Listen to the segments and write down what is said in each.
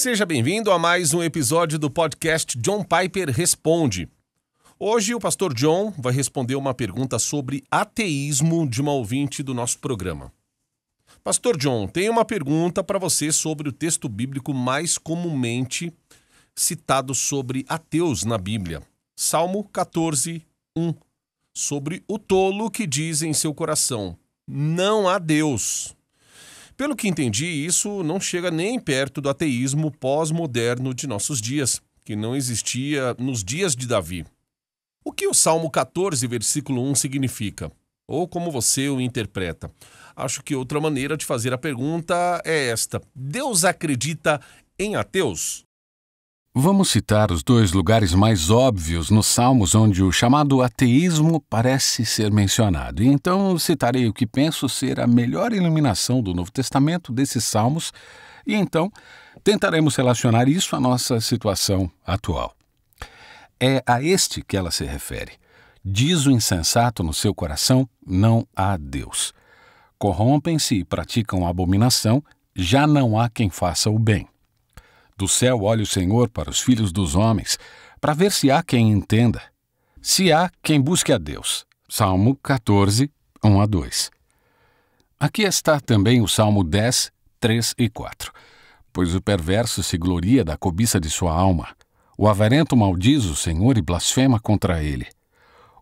Seja bem-vindo a mais um episódio do podcast John Piper Responde. Hoje o pastor John vai responder uma pergunta sobre ateísmo de uma ouvinte do nosso programa. Pastor John, tem uma pergunta para você sobre o texto bíblico mais comumente citado sobre ateus na Bíblia. Salmo 14, 1. Sobre o tolo que diz em seu coração, não há Deus. Pelo que entendi, isso não chega nem perto do ateísmo pós-moderno de nossos dias, que não existia nos dias de Davi. O que o Salmo 14, versículo 1 significa? Ou como você o interpreta? Acho que outra maneira de fazer a pergunta é esta: Deus acredita em ateus? Vamos citar os dois lugares mais óbvios nos Salmos onde o chamado ateísmo parece ser mencionado. E então citarei o que penso ser a melhor iluminação do Novo Testamento desses Salmos e então tentaremos relacionar isso à nossa situação atual. É a este que ela se refere. Diz o insensato no seu coração, não há Deus. Corrompem-se e praticam abominação, já não há quem faça o bem. Do céu olha o Senhor para os filhos dos homens, para ver se há quem entenda, se há quem busque a Deus. Salmo 14, 1 a 2. Aqui está também o Salmo 10, 3 e 4. Pois o perverso se gloria da cobiça de sua alma. O avarento maldiz o Senhor e blasfema contra ele.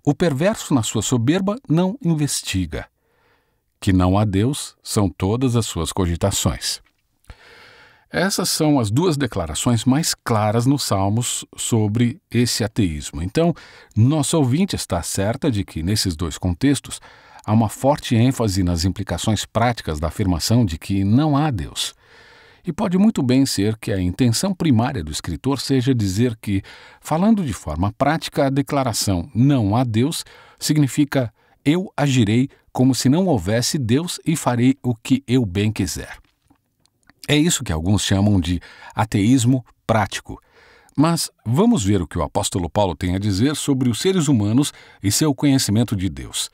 O perverso na sua soberba não investiga. Que não há Deus são todas as suas cogitações. Essas são as duas declarações mais claras nos Salmos sobre esse ateísmo. Então, nossa ouvinte está certa de que, nesses dois contextos, há uma forte ênfase nas implicações práticas da afirmação de que não há Deus. E pode muito bem ser que a intenção primária do escritor seja dizer que, falando de forma prática, a declaração não há Deus significa eu agirei como se não houvesse Deus e farei o que eu bem quiser. É isso que alguns chamam de ateísmo prático. Mas vamos ver o que o apóstolo Paulo tem a dizer sobre os seres humanos e seu conhecimento de Deus.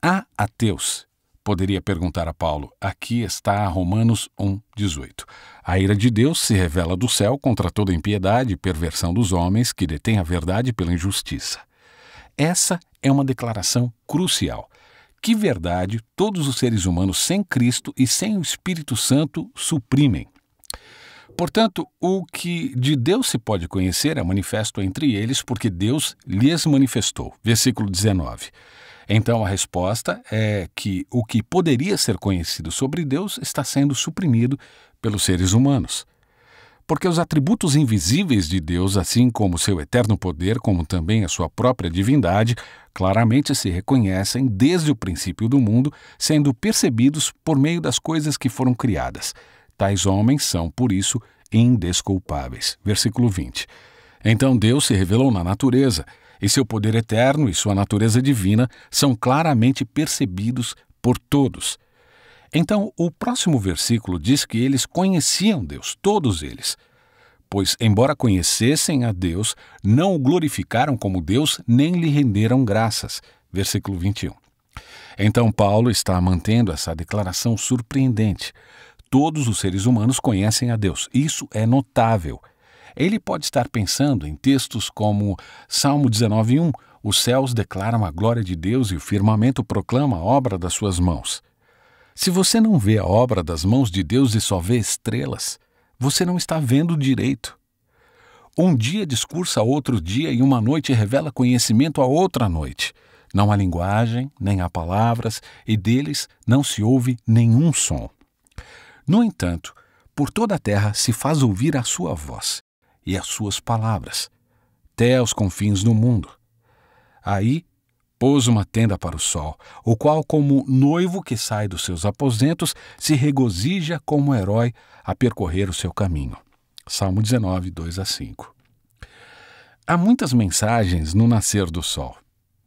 Há ateus? Poderia perguntar a Paulo. Aqui está Romanos 1,18. A ira de Deus se revela do céu contra toda impiedade e perversão dos homens que detêm a verdade pela injustiça. Essa é uma declaração crucial. Que verdade todos os seres humanos sem Cristo e sem o Espírito Santo suprimem. Portanto, o que de Deus se pode conhecer é manifesto entre eles porque Deus lhes manifestou. Versículo 19. Então a resposta é que o que poderia ser conhecido sobre Deus está sendo suprimido pelos seres humanos. Porque os atributos invisíveis de Deus, assim como seu eterno poder, como também a sua própria divindade, claramente se reconhecem desde o princípio do mundo, sendo percebidos por meio das coisas que foram criadas. Tais homens são, por isso, indesculpáveis. Versículo 20. Então Deus se revelou na natureza, e seu poder eterno e sua natureza divina são claramente percebidos por todos. Então, o próximo versículo diz que eles conheciam Deus, todos eles. Pois, embora conhecessem a Deus, não o glorificaram como Deus, nem lhe renderam graças. Versículo 21. Então, Paulo está mantendo essa declaração surpreendente. Todos os seres humanos conhecem a Deus. Isso é notável. Ele pode estar pensando em textos como Salmo 19:1. Os céus declaram a glória de Deus e o firmamento proclama a obra das suas mãos. Se você não vê a obra das mãos de Deus e só vê estrelas, você não está vendo direito. Um dia discursa a outro dia e uma noite revela conhecimento a outra noite. Não há linguagem, nem há palavras, e deles não se ouve nenhum som. No entanto, por toda a terra se faz ouvir a sua voz e as suas palavras, até aos confins do mundo. Aí pôs uma tenda para o sol, o qual, como noivo que sai dos seus aposentos, se regozija como herói a percorrer o seu caminho. Salmo 19, 2 a 5. Há muitas mensagens no nascer do sol.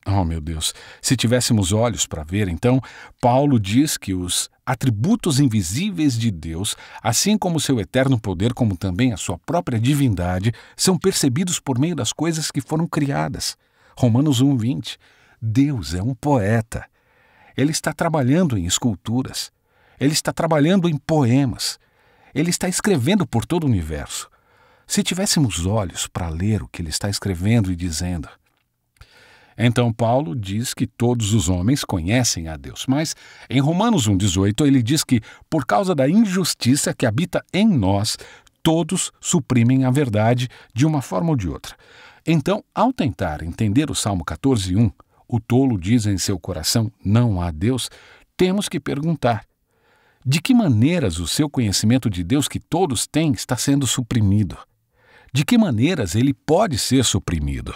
Oh, meu Deus, se tivéssemos olhos para ver, então, Paulo diz que os atributos invisíveis de Deus, assim como seu eterno poder, como também a sua própria divindade, são percebidos por meio das coisas que foram criadas. Romanos 1:20. Deus é um poeta. Ele está trabalhando em esculturas. Ele está trabalhando em poemas. Ele está escrevendo por todo o universo. Se tivéssemos olhos para ler o que ele está escrevendo e dizendo. Então Paulo diz que todos os homens conhecem a Deus, mas em Romanos 1,18 ele diz que, por causa da injustiça que habita em nós, todos suprimem a verdade de uma forma ou de outra. Então, ao tentar entender o Salmo 14,1, o tolo diz em seu coração, não há Deus, temos que perguntar, de que maneiras o seu conhecimento de Deus que todos têm está sendo suprimido? De que maneiras ele pode ser suprimido?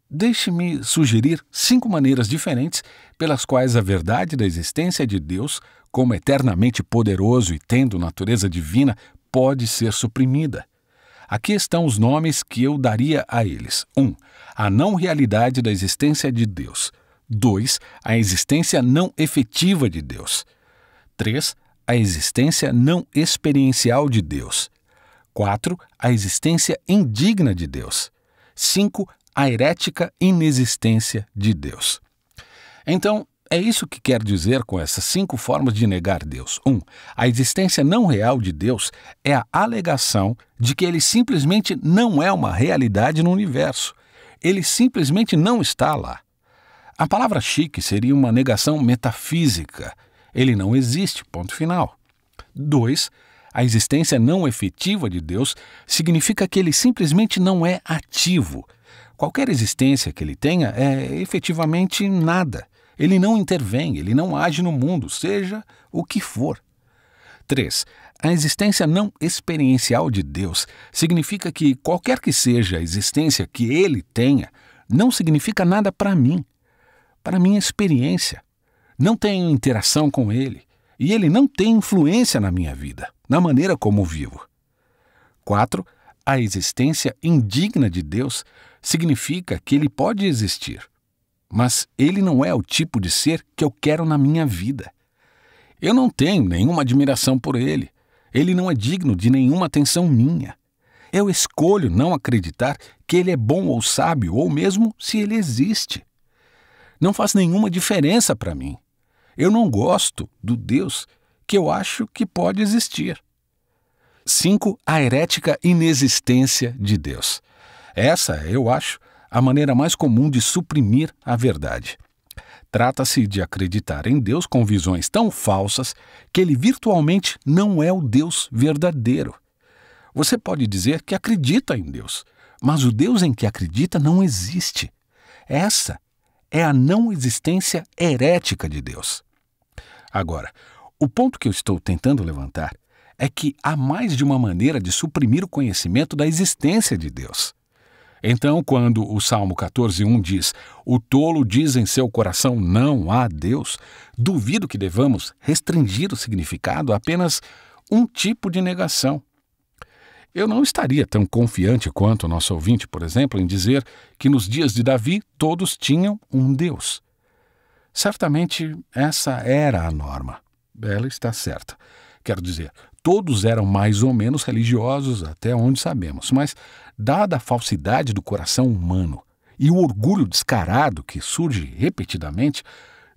Deixe-me sugerir 5 maneiras diferentes pelas quais a verdade da existência de Deus, como eternamente poderoso e tendo natureza divina, pode ser suprimida. Aqui estão os nomes que eu daria a eles. 1. A não realidade da existência de Deus. 2. A existência não efetiva de Deus. 3. A existência não experiencial de Deus. 4. A existência indigna de Deus. 5. A herética inexistência de Deus. Então, é isso que quer dizer com essas 5 formas de negar Deus. 1. A existência não real de Deus é a alegação de que ele simplesmente não é uma realidade no universo. Ele simplesmente não está lá. A palavra chique seria uma negação metafísica. Ele não existe, ponto final. 2. A existência não efetiva de Deus significa que ele simplesmente não é ativo. Qualquer existência que ele tenha é efetivamente nada. Ele não intervém, ele não age no mundo, seja o que for. 3. A existência não experiencial de Deus significa que qualquer que seja a existência que ele tenha, não significa nada para mim, para minha experiência. Não tenho interação com ele, e ele não tem influência na minha vida, na maneira como vivo. 4. A existência indigna de Deus significa que ele pode existir, mas ele não é o tipo de ser que eu quero na minha vida. Eu não tenho nenhuma admiração por ele. Ele não é digno de nenhuma atenção minha. Eu escolho não acreditar que ele é bom ou sábio, ou mesmo se ele existe. Não faz nenhuma diferença para mim. Eu não gosto do Deus que eu acho que pode existir. 5. A herética inexistência de Deus. Essa, eu acho, a maneira mais comum de suprimir a verdade. Trata-se de acreditar em Deus com visões tão falsas que ele virtualmente não é o Deus verdadeiro. Você pode dizer que acredita em Deus, mas o Deus em que acredita não existe. Essa é a não existência herética de Deus. Agora, o ponto que eu estou tentando levantar é que há mais de uma maneira de suprimir o conhecimento da existência de Deus. Então, quando o Salmo 14,1 diz, o tolo diz em seu coração, não há Deus, duvido que devamos restringir o significado a apenas um tipo de negação. Eu não estaria tão confiante quanto o nosso ouvinte, por exemplo, em dizer que nos dias de Davi todos tinham um Deus. Certamente essa era a norma. Ela está certa. Quero dizer, todos eram mais ou menos religiosos até onde sabemos, mas, dada a falsidade do coração humano e o orgulho descarado que surge repetidamente,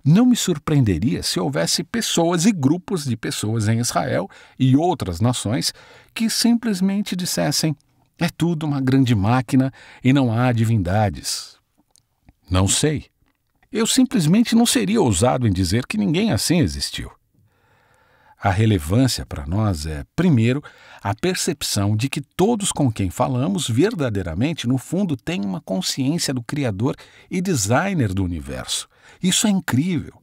não me surpreenderia se houvesse pessoas e grupos de pessoas em Israel e outras nações que simplesmente dissessem: é tudo uma grande máquina e não há divindades. Não sei. Eu simplesmente não seria ousado em dizer que ninguém assim existiu. A relevância para nós é, primeiro, a percepção de que todos com quem falamos verdadeiramente, no fundo, têm uma consciência do Criador e designer do universo. Isso é incrível.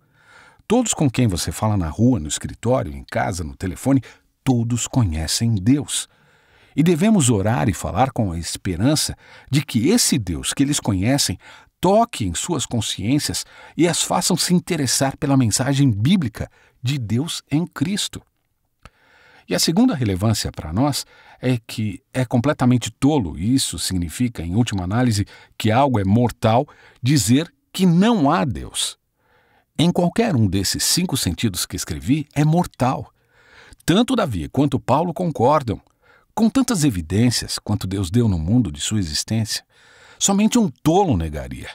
Todos com quem você fala na rua, no escritório, em casa, no telefone, todos conhecem Deus. E devemos orar e falar com a esperança de que esse Deus que eles conhecem toque em suas consciências e as façam se interessar pela mensagem bíblica de Deus em Cristo. E a segunda relevância para nós é que é completamente tolo, e isso significa, em última análise, que algo é mortal, dizer que não há Deus. Em qualquer um desses 5 sentidos que escrevi, é mortal. Tanto Davi quanto Paulo concordam. Com tantas evidências quanto Deus deu no mundo de sua existência, somente um tolo negaria.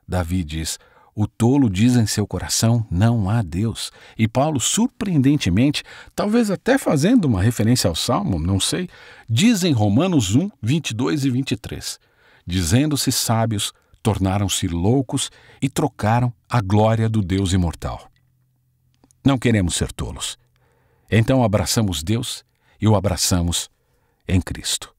Davi diz, O tolo diz em seu coração, não há Deus. E Paulo, surpreendentemente, talvez até fazendo uma referência ao Salmo, não sei, diz em Romanos 1, 22 e 23, dizendo-se sábios, tornaram-se loucos e trocaram a glória do Deus imortal. Não queremos ser tolos. Então abraçamos Deus e o abraçamos em Cristo.